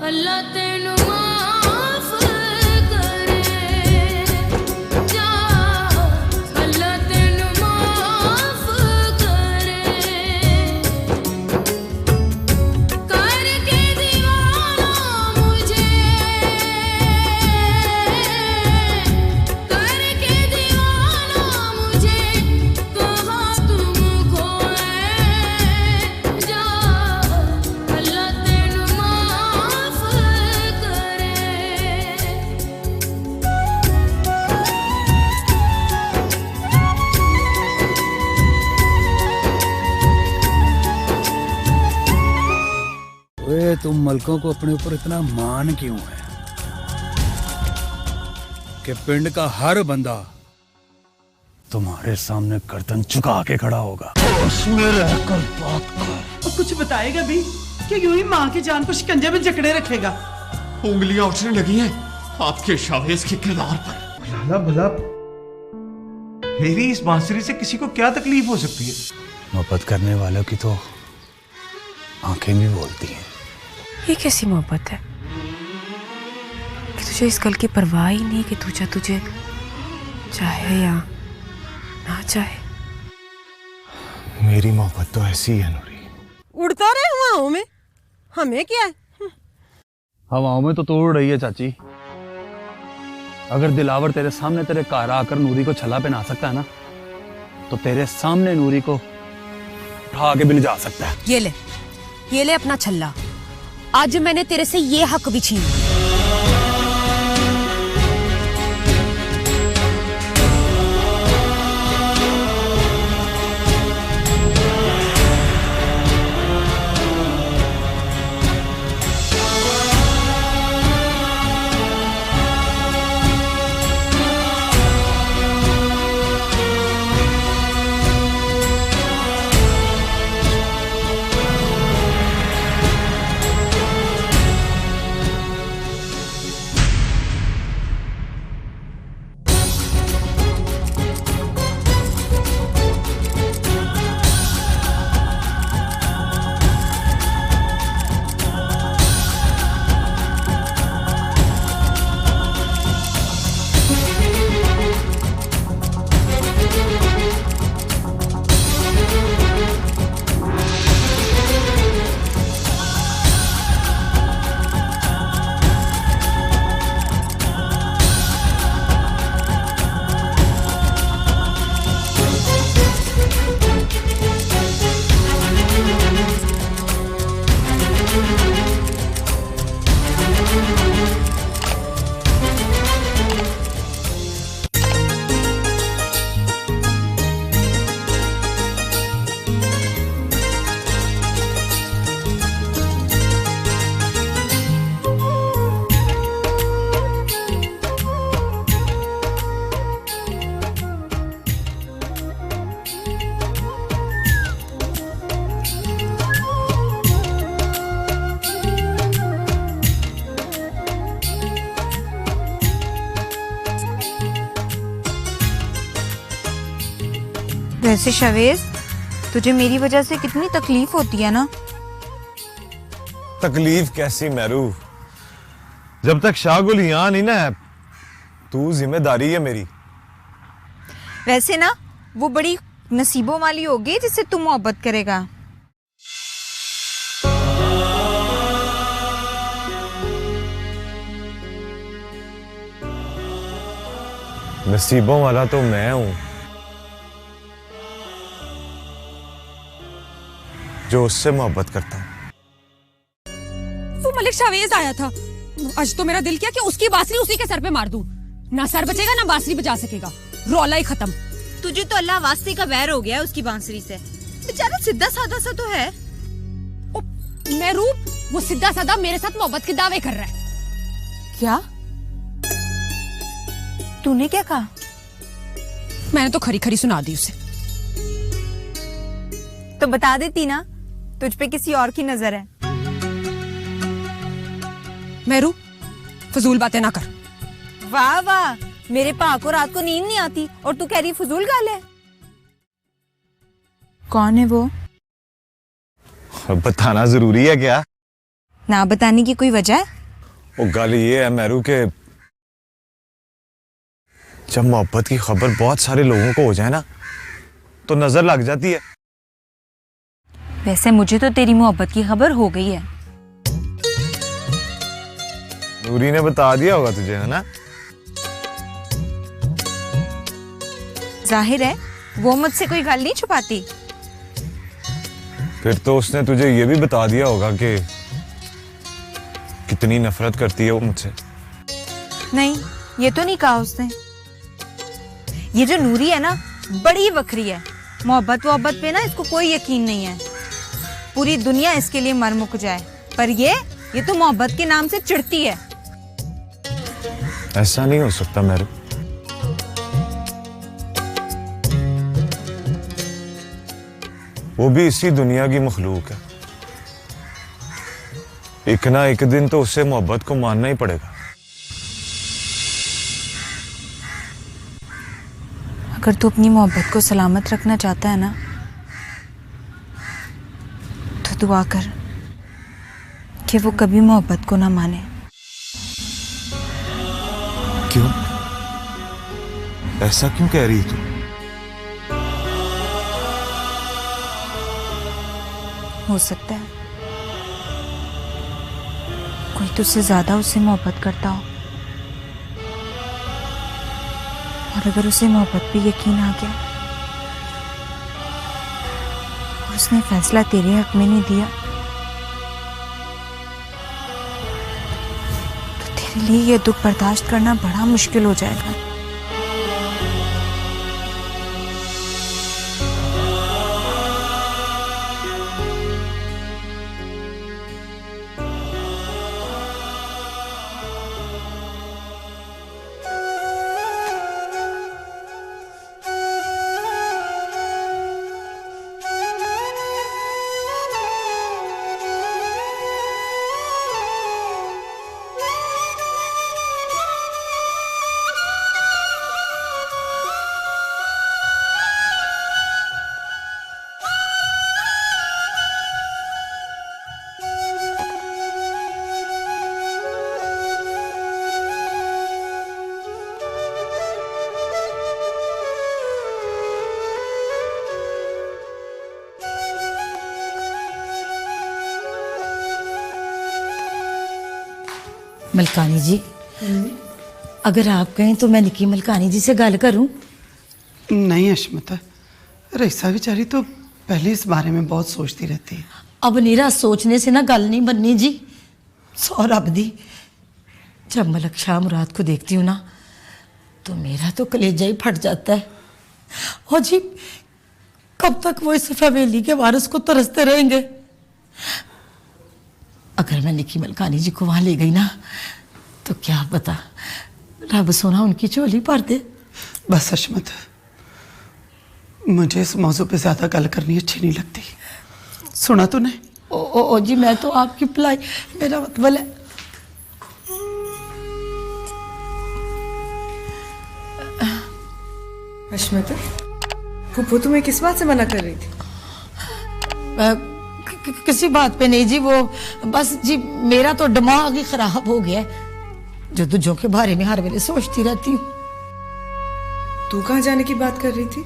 अल्लाह तेनू माफ करे जा, अल्लाह तेनू माफ करे करके दीवाना मुझे, करके दीवाना मुझे, कहाँ तुम खोए जा, अल्लाह तेनू माफ करे। ओए तुम मलकों को अपने ऊपर इतना मान क्यों है कि पिंड का हर बंदा तुम्हारे सामने गर्दन झुका के खड़ा होगा? उसमें रहकर बात कर। और कुछ बताएगा भी कि यूं ही माँ की जान को शिकंजे में जकड़े रखेगा? उंगलियां उठने लगी हैं आपके शावेज के किरदार पर। लाला भला मेरी इस बांसुरी से किसी को क्या तकलीफ हो सकती है? मोहब्बत करने वालों की तो आंखें भी बोलती हैं। ये कैसी मोहब्बत है कि तुझे इस गल की परवाह ही नहीं कि तुझे चाहे या ना चाहे। मेरी मोहब्बत तो ऐसी है नूरी। उड़ता रहे हवाओं में, हमें क्या है? हवाओं में तो तू उड़ रही है चाची। अगर दिलावर तेरे सामने तेरे घर आकर नूरी को छला पहना सकता है ना, तो तेरे सामने नूरी को उठा के भी ले जा सकता है। ये ले अपना छल्ला। आज मैंने तेरे से ये हक भी छीन लिया। वैसे शवेज, तुझे मेरी वजह से कितनी तकलीफ होती है ना? तकलीफ कैसी मैरू, जब तक शाहगुल यहाँ नहीं ना है, तू जिम्मेदारी है मेरी। वैसे ना वो बड़ी नसीबों वाली होगी जिससे तू मोहब्बत करेगा। नसीबों वाला तो मैं हूं जो उससे मोहब्बत करता हूं। वो मलिक शावेज आया था, आज तो मेरा दिल किया कि उसकी बांसुरी उसी के सर पे मार दूं। ना सर बचेगा ना बांसुरी बजा सकेगा, रौला ही खत्म। तुझे तो अल्लाह वास्ते का वैर हो गया है उसकी बांसुरी से। बेचारा सीधा साधा सा तो है। मैं रूप, वो सीधा साधा मेरे साथ मोहब्बत के दावे कर रहा है। क्या? तूने क्या कहा? मैंने तो खरी खरी सुना दी उसे। तो बता देती ना, तुझ पे किसी और की नजर है। मेरू, फजूल बातें ना कर। वाह वाह, मेरे पा को रात को नींद नहीं आती और तू कह रही फजूल गाल है। कौन है वो? बताना जरूरी है क्या? ना बताने की कोई वजह है? वो गल ये है मैरू के जब मोहब्बत की खबर बहुत सारे लोगों को हो जाए ना तो नजर लग जाती है। वैसे मुझे तो तेरी मोहब्बत की खबर हो गई है। नूरी ने बता दिया होगा तुझे, है ना? जाहिर है वो मुझसे कोई गल नहीं छुपाती। फिर तो उसने तुझे ये भी बता दिया होगा कि कितनी नफरत करती है वो मुझसे। नहीं, ये तो नहीं कहा उसने। ये जो नूरी है ना, बड़ी वक्री है। मोहब्बत पे ना इसको कोई यकीन नहीं है। पूरी दुनिया इसके लिए मर मुक जाए, पर ये तो मोहब्बत के नाम से चिढ़ती है। ऐसा नहीं हो सकता मैरू। वो भी इसी दुनिया की मखलूक है। एक ना एक दिन तो उसे मोहब्बत को मानना ही पड़ेगा। अगर तू अपनी मोहब्बत को सलामत रखना चाहता है ना, तो दुआ कर कि वो कभी मोहब्बत को ना माने। क्यों? ऐसा क्यों कह रही तू? हो सकता है कोई तुझसे ज्यादा उससे मोहब्बत करता हो, और अगर उसे मोहब्बत पे यकीन आ गया और उसने फैसला तेरे हक में नहीं दिया, तो तेरे लिए यह दुख बर्दाश्त करना बड़ा मुश्किल हो जाएगा। मलकानी जी, अगर आप कहें तो मैं निकी मलकानी जी से गल करूं। नहीं अशमत, रईसा बेचारी तो पहले इस बारे में बहुत सोचती रहती है। अब नीरा सोचने से ना गल नहीं बननी जी। सौ रब दी, जब मलक शाह मुराद को देखती हूँ ना तो मेरा तो कलेजा ही फट जाता है। और जी कब तक वो इस हवेली के वारिस को तरसते रहेंगे। अगर मैं निकी मलकानी जी को वहां ले गई ना तो क्या पता रब सोना उनकी झोली भर दे। बस अशमत, मुझे इस मौजू पे ज्यादा गल करनी अच्छी नहीं लगती। सुना तूने? ओ जी, मैं तो आपकी भलाई, मेरा मतलब है। अशमत, फूफो तुम्हें किस बात से मना कर रही थी? किसी बात पे नहीं जी, वो बस जी मेरा तो दिमाग ही खराब हो गया है, जो दूजों के बारे में हर वेले सोचती रहती हूँ। तू कहाँ जाने की बात कर रही थी?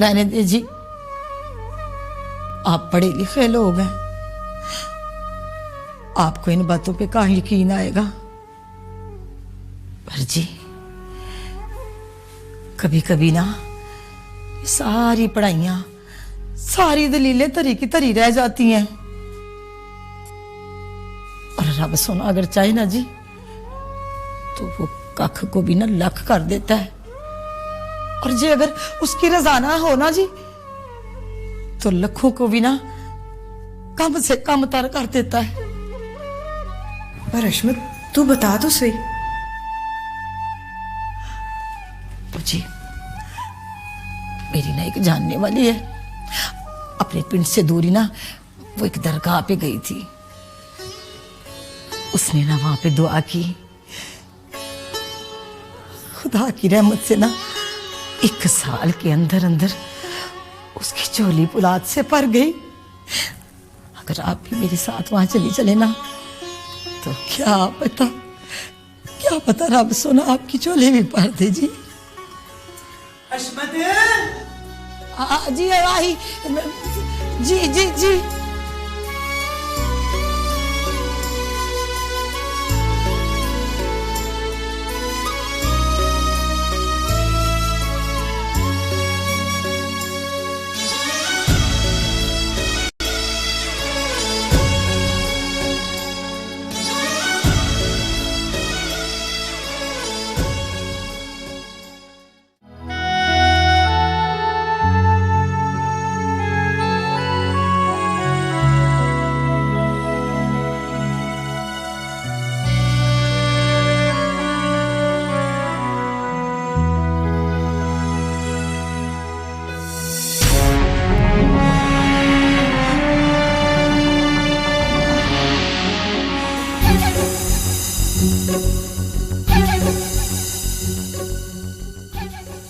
रहने दे जी, आप पढ़े लिखे लोग हैं, आपको इन बातों पे कहाँ यकीन आएगा। पर जी कभी कभी ना सारी पढ़ाइयां, सारी दलीलें तरी की तरी रह जाती हैं। और रब सोना अगर चाहे ना जी तो वो कख को भी ना लख कर देता है। और जी अगर उसकी रजा ना हो ना जी तो लखों को भी ना कम से कम तर कर देता है। पर अशमत, तू बता तो सही। तो जी मेरी ना एक जानने वाली है, अपने पिंड से दूरी ना वो एक दरगाह पे गई थी। उसने ना वहां पे दुआ की, खुदा की रहमत से ना 1 साल के अंदर अंदर उसकी झोली पुलाद से भर गई। अगर आप भी मेरे साथ वहां चले ना तो क्या पता रब सोना आपकी चोली भी भर दे जी। हशमत जी आई जी जी जी।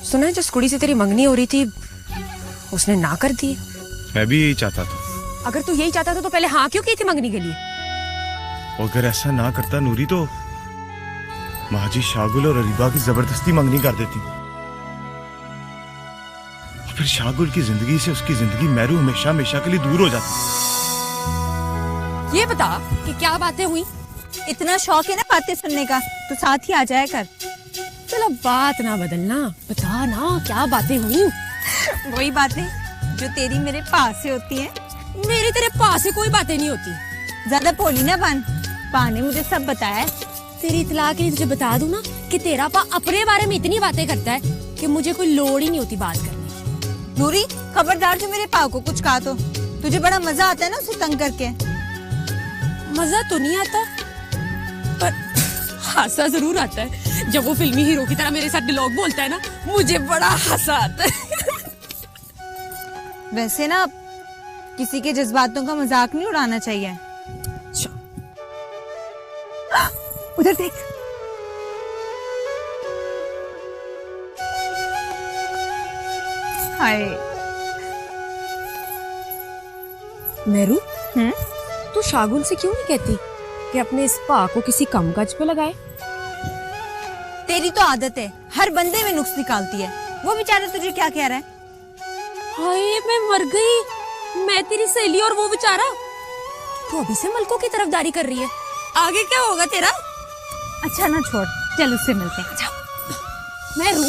सुना है जिस कुड़ी से तेरी मंगनी हो रही थी उसने ना कर दी। मैं भी यही चाहता था। अगर तू यही चाहता था तो पहले हाँ क्यों की थी मंगनी के लिए? अगर ऐसा ना करता नूरी तो महाजी शाहगुल और अरीबा की जबरदस्ती मंगनी कर देती और फिर शाहगुल की जिंदगी से उसकी जिंदगी मैरू हमेशा हमेशा के लिए दूर हो जाती। ये बता कि क्या बातें हुई? इतना शौक है ना बातें सुनने का तो साथ ही आ जाया कर। चलो बात ना बदलना, बता ना क्या बातें हुई? वही बातें जो तेरी मेरे पास से होती हैं। मेरी तेरे पास से कोई बातें नहीं होती। ज्यादा भोली ना बन, पा ने मुझे सब बताया है। तेरी इतला के लिए तुझे बता दूं ना कि तेरा पा अपने बारे में इतनी बातें करता है कि मुझे कोई लोड़ ही नहीं होती बात करने की। नूरी खबरदार जो मेरे पा को कुछ कहा तो तुझे बड़ा मजा आता है ना उसे तंग करके। मजा तो नहीं आता पर हासा जरूर आता है। जब वो फिल्मी हीरो की तरह मेरे साथ डायलॉग बोलता है ना मुझे बड़ा हासा आता है। वैसे ना किसी के जज्बातों का मजाक नहीं उड़ाना चाहिए। उधर देख। हाय मेरू, तू शागुल से क्यों नहीं कहती कि अपने इस पा को किसी कम काज पे लगाए? तेरी तो आदत है हर बंदे में नुक्स निकालती है। वो बेचारा तुझे क्या कह रहा है? हाय मैं मर गई। मैं तेरी सहेली और वो बेचारा। तू अभी से मलकों की तरफदारी कर रही है। आगे क्या होगा तेरा? अच्छा ना छोड़, चल उससे मिलते हैं। मैं रू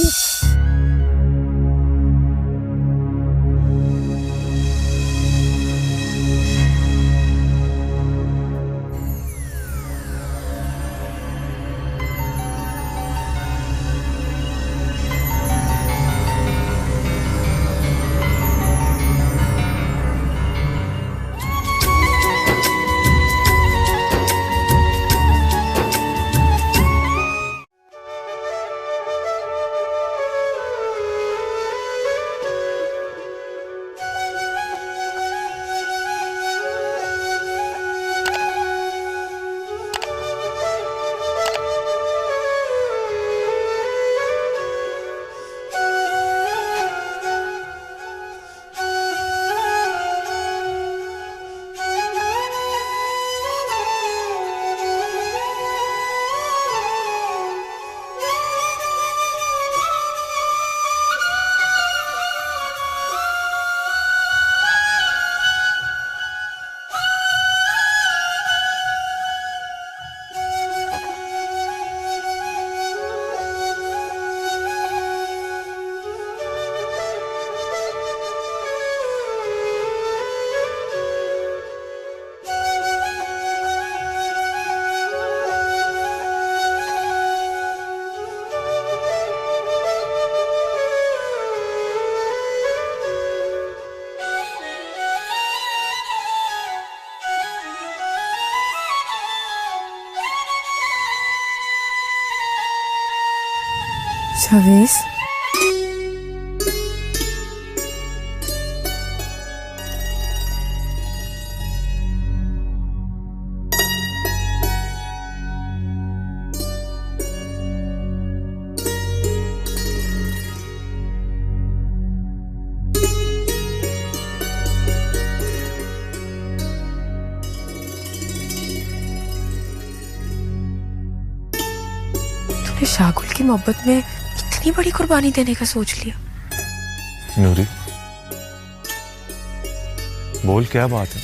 Sabes? तूने शागुल की मोहब्बत में इतनी बड़ी कुर्बानी देने का सोच लिया? नूरी, बोल क्या बात है?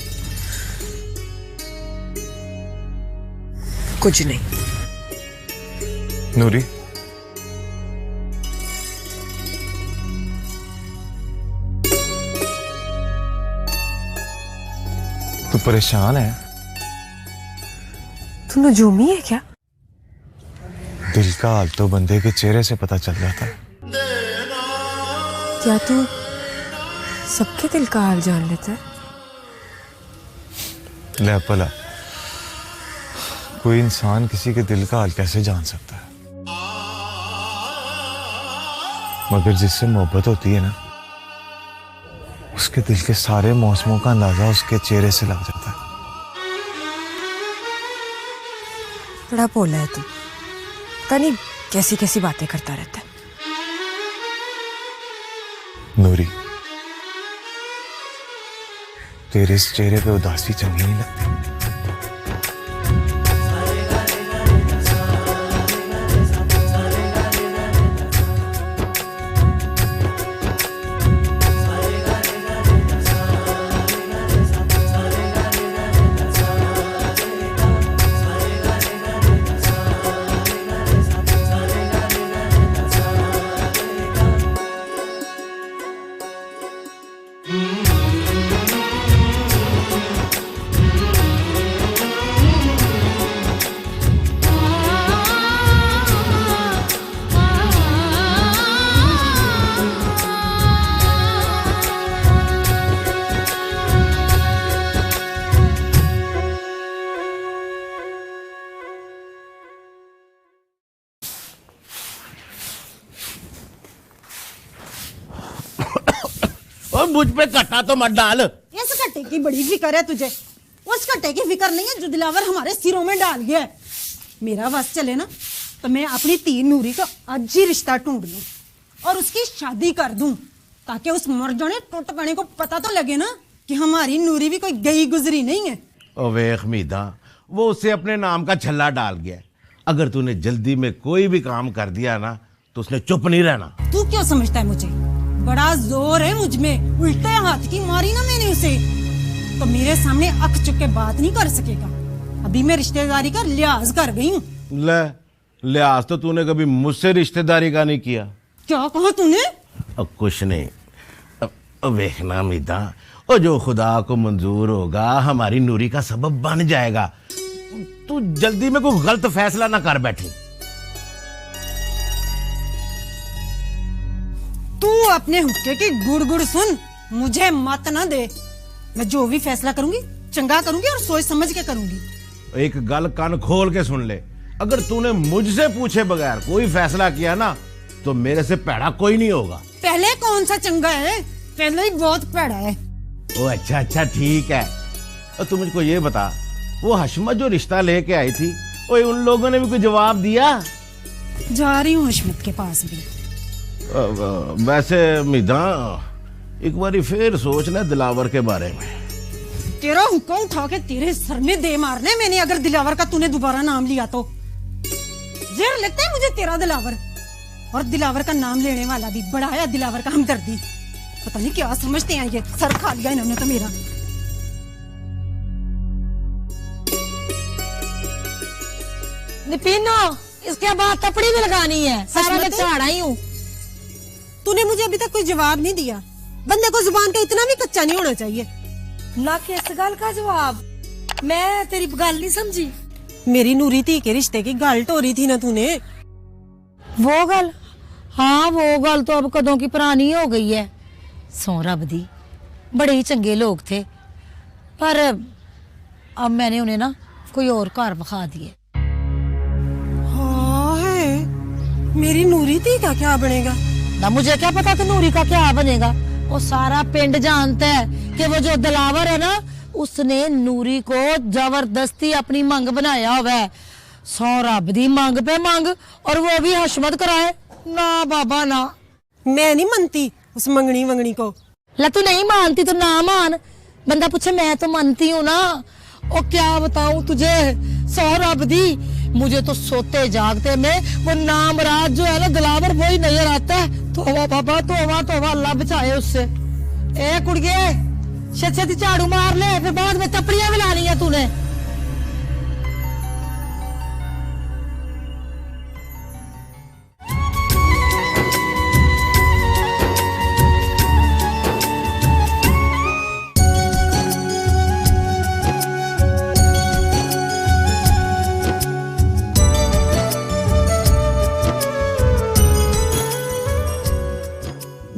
कुछ नहीं। नूरी, तू परेशान है? तू नजूमी है क्या? दिल का हाल तो बंदे के चेहरे से पता चल जाता है। क्या तू सबके दिल का हाल जान लेता है? ले भला, कोई इंसान किसी के दिल का हाल कैसे जान सकता है? मगर जिससे मोहब्बत होती है ना, उसके दिल के सारे मौसमों का अंदाजा उसके चेहरे से लग जाता है। बड़ा भोला है तू, पता नहीं कैसी कैसी बातें करता रहता है। नूरी, तेरे इस चेहरे पे उदासी चंगी नहीं लगती? और मुझ पे कट्टा तो मत डाल। इस कट्टे की बड़ी फिक्र है तुझे, उस कट्टे की फिक्र नहीं है जो दिलावर हमारे सिरों में डाल गया है। मेरा बस चले ना तो मैं अपनी तीन नूरी का आज ही रिश्ता ढूंढ लूं और उसकी शादी कर दूं, ताकि उस मर जाने टुट पड़े को पता तो लगे ना कि हमारी नूरी भी कोई गई गुजरी नहीं है। ओ वेख मीदा, वो उसे अपने नाम का छल्ला डाल गया। अगर तूने जल्दी में कोई भी काम कर दिया ना तो उसने चुप नहीं रहना। तू क्यों समझता है मुझे? बड़ा जोर है मुझ में, उल्टे हाथ की मारी ना मैंने उसे तो मेरे सामने अख चुक के बात नहीं कर सकेगा। अभी मैं रिश्तेदारी का लिहाज कर गई हूँ। ले, लिहाज तो तूने कभी मुझसे रिश्तेदारी का नहीं किया। क्या कहा तूने? अब कुछ नहीं। अब देखना मीदा, और जो खुदा को मंजूर होगा हमारी नूरी का सबब बन जाएगा। तू जल्दी में कोई गलत फैसला ना कर बैठी। तू अपने हुक्के की गुड़ गुड़ सुन, मुझे मत ना दे। मैं जो भी फैसला करूंगी चंगा करूंगी और सोच समझ के करूंगी। एक गल कान खोल के सुन ले, अगर तूने मुझसे पूछे बगैर कोई फैसला किया ना तो मेरे से पैड़ा कोई नहीं होगा। पहले कौन सा चंगा है? पहले ही बहुत पैड़ा है। ओ अच्छा ठीक है। और तू मुझको ये बता, वो हशमत जो रिश्ता लेके आई थी, ओए उन लोगों ने भी कोई जवाब दिया? जा रही हूँ हशमत के पास भी। वैसे मीदा, एक बारी फिर सोचना दिलावर के बारे में। तेरा हुक्का उठा के तेरे सर में दे मारने मैंने अगर दिलावर का तूने दोबारा नाम लिया तो। जहर लगता है मुझे तेरा दिलावर, और दिलावर का नाम लेने वाला भी बड़ा है दिलावर का हमदर्दी। पता नहीं क्या समझते हैं ये, सर खा लिया इन्होंने तो मेरा। निपिनो, इसके बाद तपड़ी भी लगानी है, सारा मैं चढ़ा ही हूँ। तूने मुझे अभी तक कोई जवाब नहीं दिया। बंदे को जुबान का इतना भी कच्चा नहीं होना चाहिए। ना किस गल का जवाब? मैं तेरी गल नहीं समझी। मेरी नूरी थी के रिश्ते की गल टोरी थी ना तूने। वो गल? हाँ, वो गल तो अब कदों की पुरानी हो गई है। सौ रब दी, बड़े ही चंगे लोग थे, पर अब मैंने उन्हें ना कोई और घर बखा दिए। हाँ है, मेरी नूरी थी का क्या बनेगा? ना मुझे क्या पता कि नूरी का क्या बनेगा। वो सारा पिंड जानता है कि वो जो दिलावर है ना, उसने नूरी को जबरदस्ती अपनी मंग बनाया हुआ है। सौ रब दी मंग पे मंग, और वो भी हशमत कराए। ना बाबा ना, मैं नहीं मानती उस मंगनी वंगनी को। ला तू नहीं मानती तो ना मान। बंदा पूछे मैं तो मानती हूँ ना। और क्या बताऊं तुझे, सौ रब दी, मुझे तो सोते जागते में वो नामराज जो है ना दिलावर वही नजर आता है। तोबा बाबा तोबा तोबा, अल्लाह बचाए उससे। ए कुड़िए छत झाड़ू मार ले, फिर बाद में तपड़ियां भी लानी है तूने।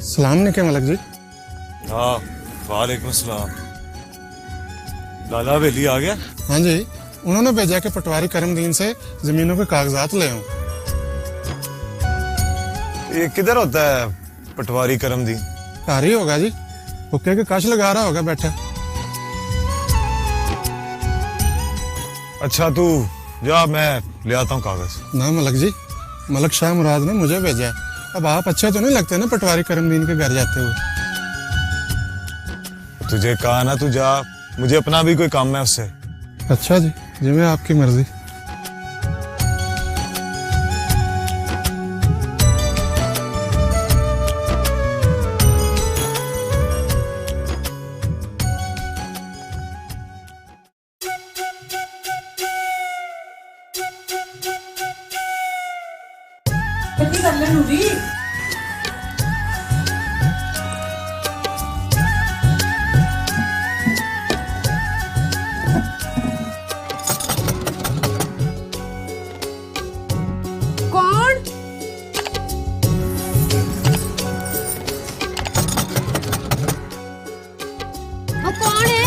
सलाम निके मलक जी। हाँ वालेकुम सलाम। लाला हवेली आ गया? हाँ जी, उन्होंने भेजा कि पटवारी करमदीन से जमीनों के कागजात ले आऊं। ये किधर होता है पटवारी करमदीन? घर ही होगा जी, हुक्के के कश लगा रहा होगा बैठा। अच्छा तू जा, मैं ले आता हूँ कागज। ना मलक जी, मलक शाह मुराद ने मुझे भेजा है। अब आप अच्छे तो नहीं लगते ना पटवारी करमदीन के घर जाते हुए। तुझे कहा ना तू जा, मुझे अपना भी कोई काम है उससे। अच्छा जी, जिਵੇਂ आपकी मर्जी। कौन? अब कौन है?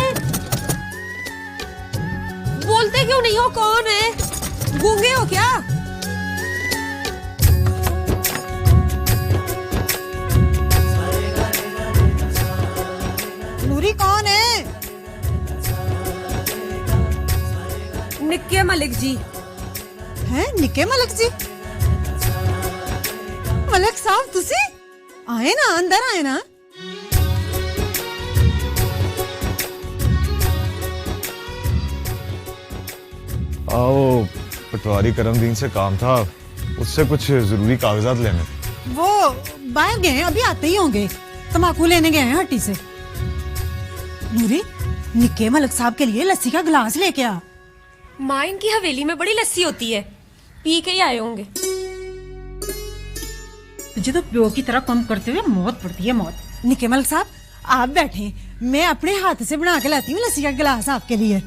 बोलते क्यों नहीं हो? कौन है? गूंगे हो क्या? नूरी कौन है? निक्के मलिक जी। हैं निके मलक जी? मलक साहब तुसी आए ना, अंदर आए ना। आओ, पटवारी करमदीन से काम था, उससे कुछ जरूरी कागजात लेने थे। वो बाहर गए हैं, अभी आते ही होंगे। तम्बाकू लेने गए हैं हट्टी से। नूरी, निके मलक साहब के लिए लस्सी का गिलास लेके आ। माँ, इनकी हवेली में बड़ी लस्सी होती है, पी के ही आए होंगे। तुझे तो प्यो की तरह कम करते हुए मौत पड़ती है, मौत। निके मलक साहब आप बैठे, मैं अपने हाथ से बना के लाती हूँ लस्सी का गिलास आपके लिए।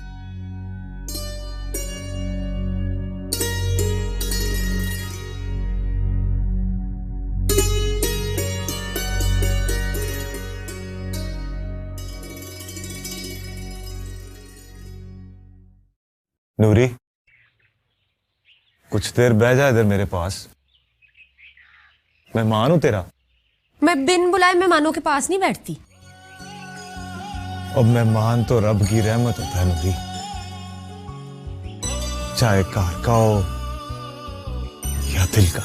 नूरी, कुछ देर बह जा इधर मेरे पास। मेहमान हूं तेरा। मैं बिन बुलाए मेहमानों के पास नहीं बैठती। अब मेहमान तो रब की रहमत होता है नूरी, चाहे कार का हो या दिल का।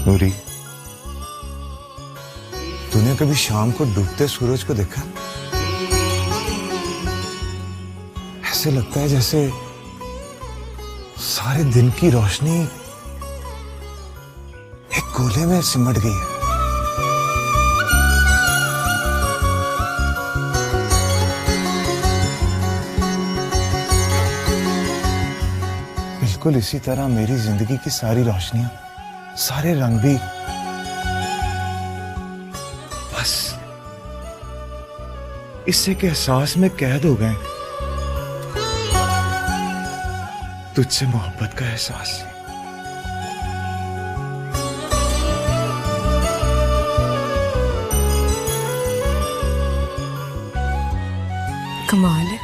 नूरी, तूने कभी शाम को डूबते सूरज को देखा? ऐसे लगता है जैसे सारे दिन की रोशनी एक गोले में सिमट गई है। बिल्कुल इसी तरह मेरी जिंदगी की सारी रोशनियां, सारे रंग भी बस इससे के एहसास में कैद हो गए। तुझसे मोहब्बत का एहसास। कमाल है,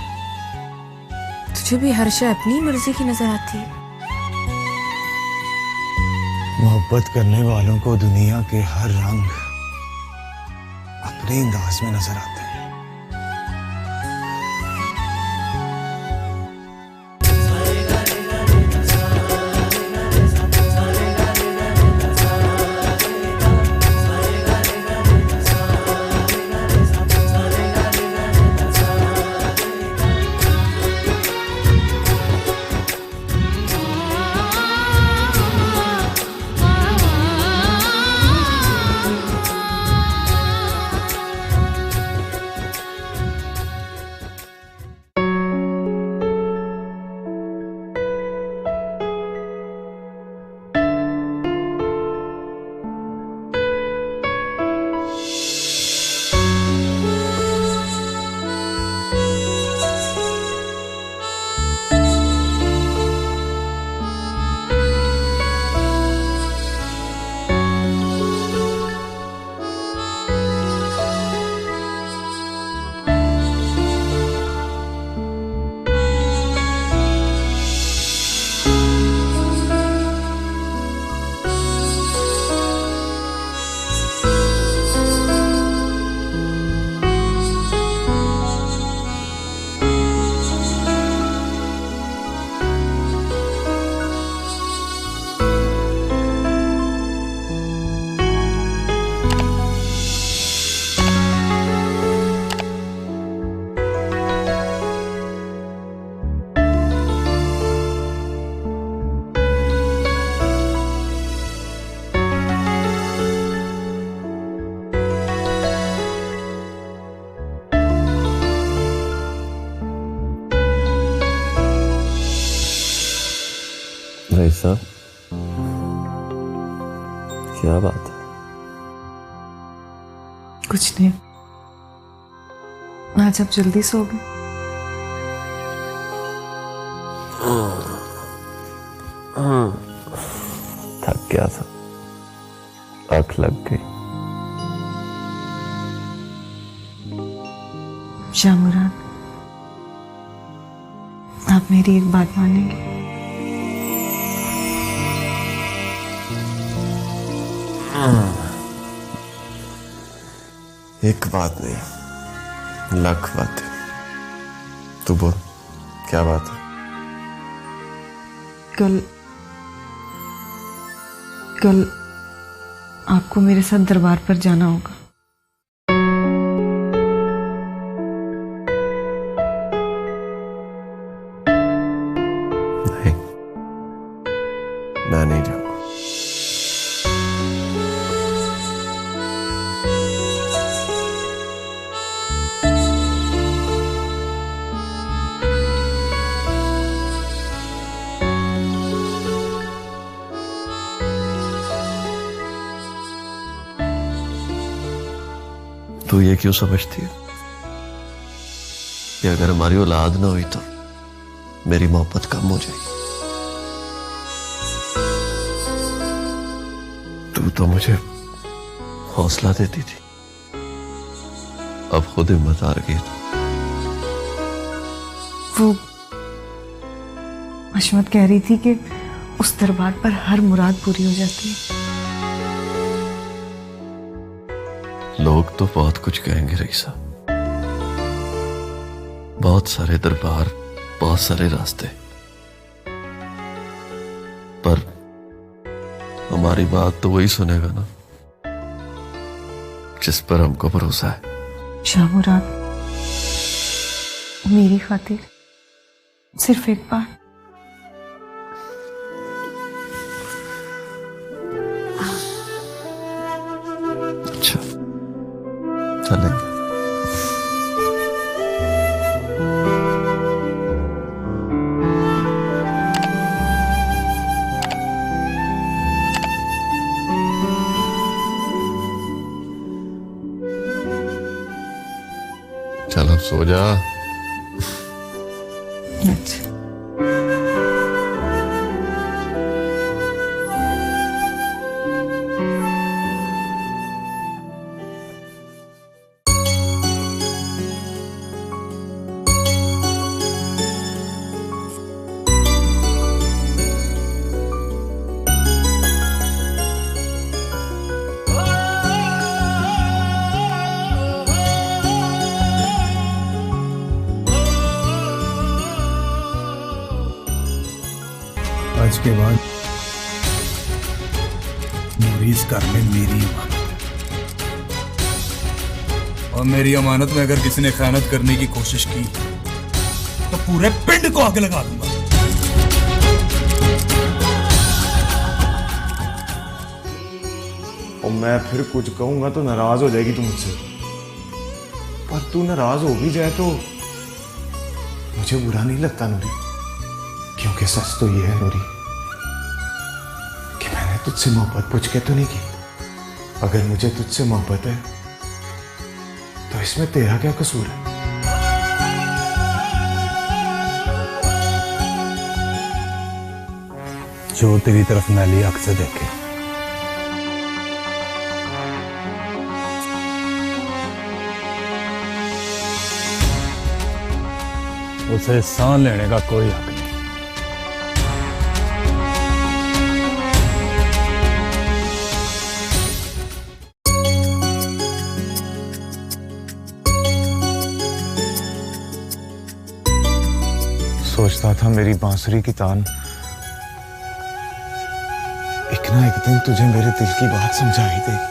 तुझे भी हर शय अपनी मर्जी की नजर आती है। मोहब्बत करने वालों को दुनिया के हर रंग अपने अंदाज में नजर आते हैं। रईसा, क्या बात है? कुछ नहीं। आज आप जल्दी सो गए। थक गया था, आँख लग गई। शामुराद, आप मेरी एक बात मानेंगे? एक बात नहीं, लाख बातें। तू बोल, क्या बात है? कल आपको मेरे साथ दरबार पर जाना होगा। नहीं, मैं नहीं जाऊंगा। तू ये क्यों समझती है कि अगर हमारी औलाद ना हुई तो मेरी मोहब्बत कम हो जाएगी? तू तो मुझे हौसला देती थी, अब खुद हिम्मत हार गई। वो अशमत कह रही थी कि उस दरबार पर हर मुराद पूरी हो जाती है। लोग तो बहुत कुछ कहेंगे रईसा, बहुत सारे दरबार, बहुत सारे रास्ते, पर हमारी बात तो वही सुनेगा ना जिस पर हमको भरोसा है। शामुराद, मेरी खातिर सिर्फ एक बार। अच्छा, चलेंगे। चलो सो जा। अच्छा। आज के बाद नूरी इस घर में मेरी अमानत है, और मेरी अमानत में अगर किसी ने खयानत करने की कोशिश की तो पूरे पिंड को आग लगा दूंगा। और मैं फिर कुछ कहूंगा तो नाराज हो जाएगी तू मुझसे, पर तू नाराज हो भी जाए तो मुझे बुरा नहीं लगता नूरी, क्योंकि सच तो ये है नूरी कि मैंने तुझसे मोहब्बत पूछ के तो नहीं की। अगर मुझे तुझसे मोहब्बत है तो इसमें तेरा क्या कसूर है? जो तेरी तरफ मैली आंख से देखे उसे सांस लेने का कोई हक नहीं। सोचता था मेरी बांसुरी की तान एक ना एक दिन तुझे मेरे दिल की बात समझा ही देगी।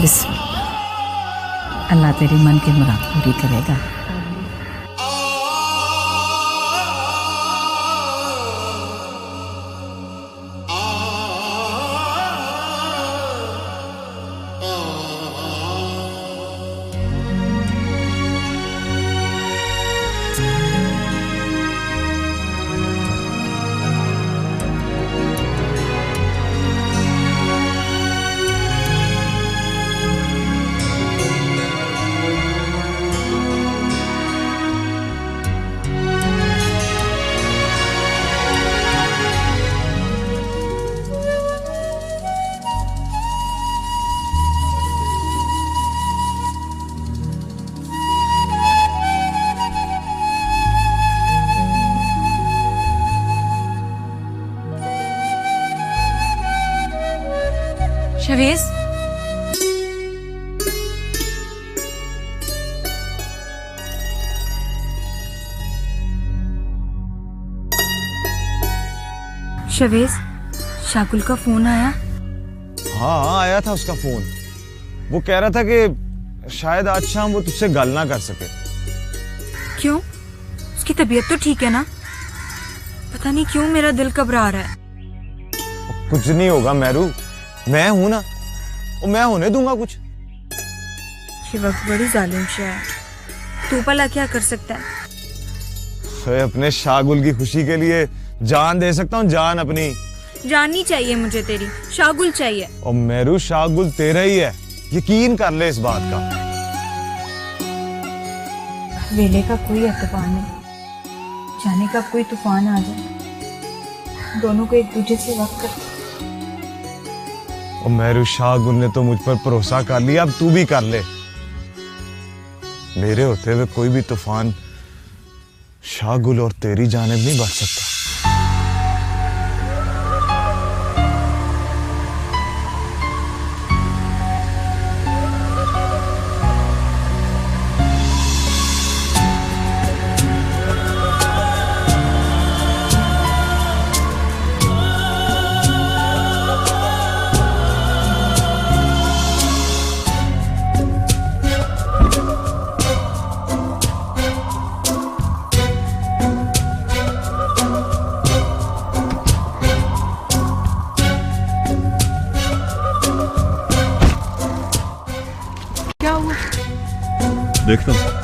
बिस्मिल्लाह। अल्लाह तेरे मन की मुराद पूरी करेगा। शवेज, शवेज, शाकुल का फोन आया? हाँ आया था उसका फोन। वो कह रहा था कि शायद आज शाम वो तुझसे गल ना कर सके। क्यों? उसकी तबीयत तो ठीक है ना? पता नहीं क्यों मेरा दिल घबरा रहा है। कुछ नहीं होगा मैरू, मैं हूं ना, और मैं होने दूंगा कुछ। ये वक्त बड़ी जालिम शाह है, तू भला क्या कर सकता है? मैं अपने शाहगुल की खुशी के लिए जान दे सकता हूँ, जान अपनी। जान नहीं चाहिए मुझे तेरी, शाहगुल चाहिए। और मैरू शाहगुल तेरा ही है, यकीन कर ले इस बात का। वेले का कोई एतबार नहीं, जाने का कोई तूफान आ जाए, दोनों को एक दूसरे से वक्त कर। और मैरू शाहगुल ने तो मुझ पर भरोसा कर लिया, अब तू भी कर ले। मेरे होते हुए कोई भी तूफान शाहगुल और तेरी जानिब नहीं बढ़ सकता। देखता हूँ।